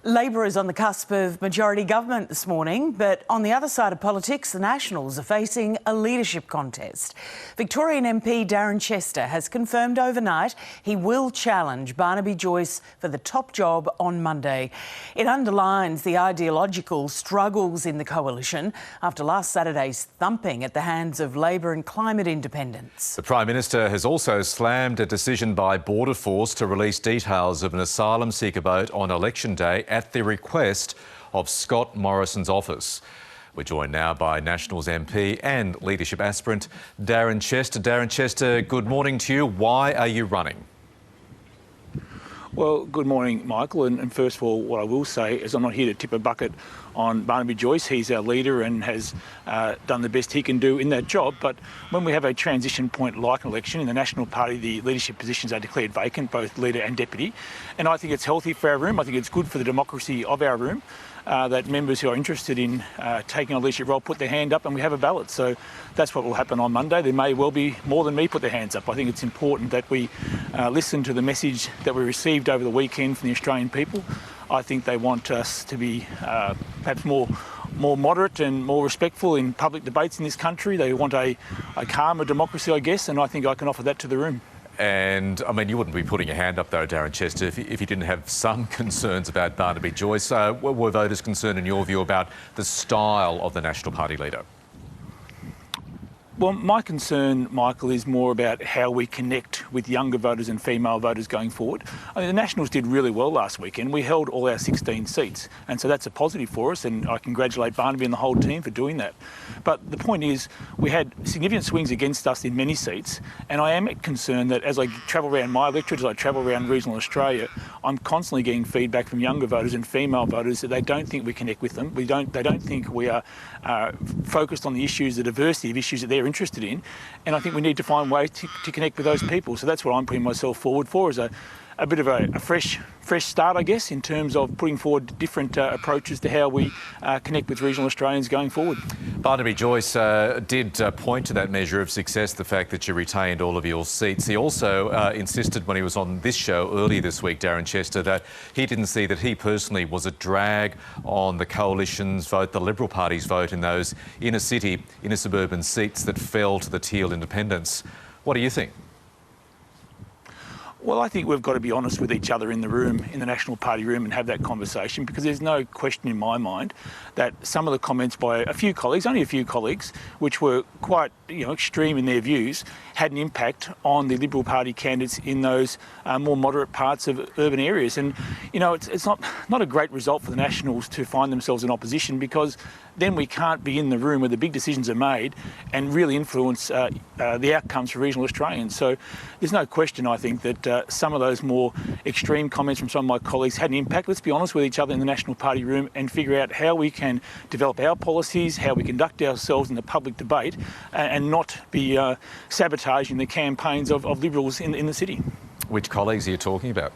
Labor is on the cusp of majority government this morning, but on the other side of politics, the Nationals are facing a leadership contest. Victorian MP Darren Chester has confirmed overnight he will challenge Barnaby Joyce for the top job on Monday. It underlines the ideological struggles in the coalition after last Saturday's thumping at the hands of Labor and climate independents. The Prime Minister has also slammed a decision by Border Force to release details of an asylum seeker boat on election day at the request of Scott Morrison's office. We're joined now by Nationals MP and leadership aspirant Darren Chester. Darren Chester, good morning to you. Why are you running? Well, good morning, Michael. And first of all, what I will say is I'm not here to tip a bucket on Barnaby Joyce. He's our leader and has done the best he can do in that job. But when we have a transition point like an election, in the National Party, the leadership positions are declared vacant, both leader and deputy. And I think it's healthy for our room. I think it's good for the democracy of our room that members who are interested in taking a leadership role put their hand up and we have a ballot. So that's what will happen on Monday. There may well be more than me put their hands up. I think it's important that we listen to the message that we received over the weekend from the Australian people. I think they want us to be perhaps more moderate and more respectful in public debates in this country. They want a calmer democracy, I guess, and I think I can offer that to the room. And, I mean, you wouldn't be putting your hand up, though, Darren Chester, if you didn't have some concerns about Barnaby Joyce. Were voters concerned, in your view, about the style of the National Party leader? Well, my concern, Michael, is more about how we connect with younger voters and female voters going forward. I mean, the Nationals did really well last weekend. We held all our 16 seats, and so that's a positive for us, and I congratulate Barnaby and the whole team for doing that. But the point is, we had significant swings against us in many seats, and I am concerned that as I travel around my electorate, as I travel around regional Australia, I'm constantly getting feedback from younger voters and female voters that they don't think we connect with them. They don't think we are focused on the issues, the diversity of issues that they're interested in, and I think we need to find ways to connect with those people. So that's what I'm putting myself forward for, is a bit of a fresh start, I guess, in terms of putting forward different approaches to how we connect with regional Australians going forward. Barnaby Joyce did point to that measure of success, the fact that you retained all of your seats. He also insisted when he was on this show earlier this week, Darren Chester, that he didn't see that he personally was a drag on the coalition's vote, the Liberal Party's vote in those inner suburban seats that fell to the Teal independents. What do you think? Well, I think we've got to be honest with each other in the room, in the National Party room, and have that conversation, because there's no question in my mind that some of the comments by a few colleagues, only a few colleagues, which were quite extreme in their views, had an impact on the Liberal Party candidates in those more moderate parts of urban areas. And, it's not a great result for the Nationals to find themselves in opposition, because then we can't be in the room where the big decisions are made and really influence the outcomes for regional Australians. So there's no question, I think, that some of those more extreme comments from some of my colleagues had an impact. Let's be honest with each other in the National Party room and figure out how we can develop our policies, how we conduct ourselves in the public debate, and not be sabotaging the campaigns of Liberals in the city. Which colleagues are you talking about?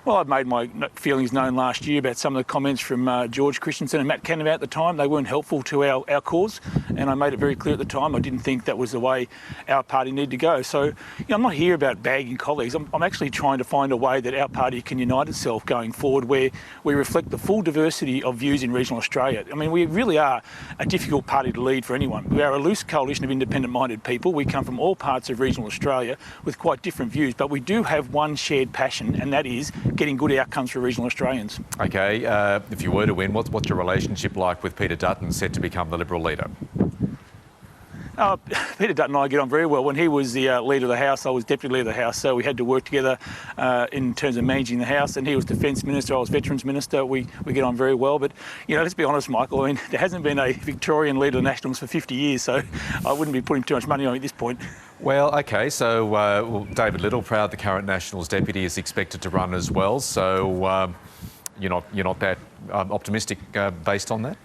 Well, I've made my feelings known last year about some of the comments from George Christensen and Matt Canavan at the time. They weren't helpful to our cause, and I made it very clear at the time I didn't think that was the way our party needed to go. So, I'm not here about bagging colleagues. I'm actually trying to find a way that our party can unite itself going forward, where we reflect the full diversity of views in regional Australia. I mean, we really are a difficult party to lead for anyone. We are a loose coalition of independent-minded people. We come from all parts of regional Australia with quite different views, but we do have one shared passion, and that is getting good outcomes for regional Australians. OK, if you were to win, what's your relationship like with Peter Dutton, set to become the Liberal leader? Peter Dutton and I get on very well. When he was the leader of the House, I was deputy leader of the House, so we had to work together in terms of managing the House. And he was Defence Minister, I was Veterans Minister. We get on very well. But, let's be honest, Michael, I mean, there hasn't been a Victorian leader of the Nationals for 50 years, so I wouldn't be putting too much money on it at this point. Well, OK, so David Littleproud, the current Nationals deputy, is expected to run as well. So you're not that optimistic based on that?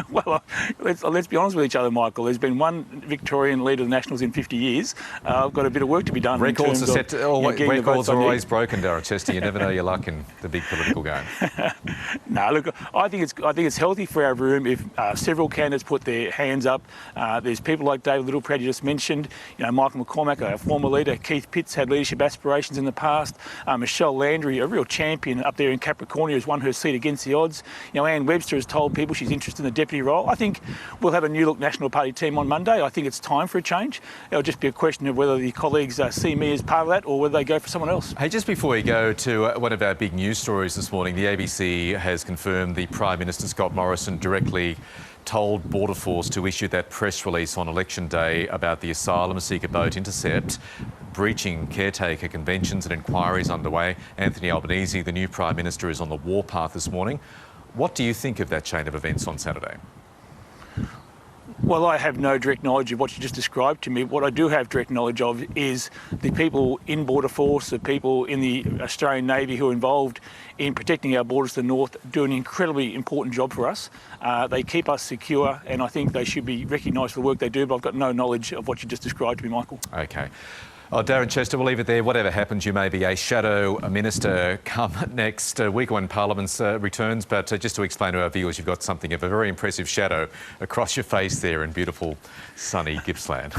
Well, Well, let's be honest with each other, Michael. There's been one Victorian leader of the Nationals in 50 years. I've got a bit of work to be done. Records are set. Records are always broken, Darren Chester. You never know your luck in the big political game. No, look, I think it's healthy for our room if several candidates put their hands up. There's people like David Littleproud you just mentioned. Michael McCormack, our former leader. Keith Pitts had leadership aspirations in the past. Michelle Landry, a real champion up there in Capricornia, has won her seat against the odds. Anne Webster has told people she's interested in the deputy role. I think we'll have a new look National Party team on Monday. I think it's time for a change. It'll just be a question of whether the colleagues see me as part of that or whether they go for someone else. Hey, just before we go to one of our big news stories this morning, the ABC has confirmed the Prime Minister Scott Morrison directly told Border Force to issue that press release on election day about the asylum seeker boat intercept, breaching caretaker conventions and inquiries underway. Anthony Albanese, the new Prime Minister, is on the warpath this morning. What do you think of that chain of events on Saturday? Well, I have no direct knowledge of what you just described to me. What I do have direct knowledge of is the people in Border Force, the people in the Australian Navy who are involved in protecting our borders to the north, do an incredibly important job for us. They keep us secure, and I think they should be recognised for the work they do, but I've got no knowledge of what you just described to me, Michael. OK. Oh, Darren Chester, we'll leave it there. Whatever happens, you may be a shadow minister come next week when Parliament returns. But just to explain to our viewers, you've got something of a very impressive shadow across your face there in beautiful, sunny Gippsland.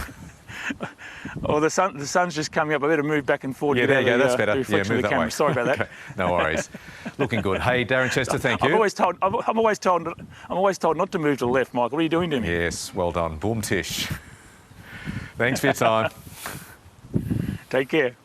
Oh, the sun's just coming up. I better move back and forward. Yeah, there you go. That's better. Yeah, move that way. Sorry about that. Okay. No worries. Looking good. Hey, Darren Chester, thank you. I'm always told not to move to the left, Michael. What are you doing to me? Yes, well done. Boom tish. Thanks for your time. Take care.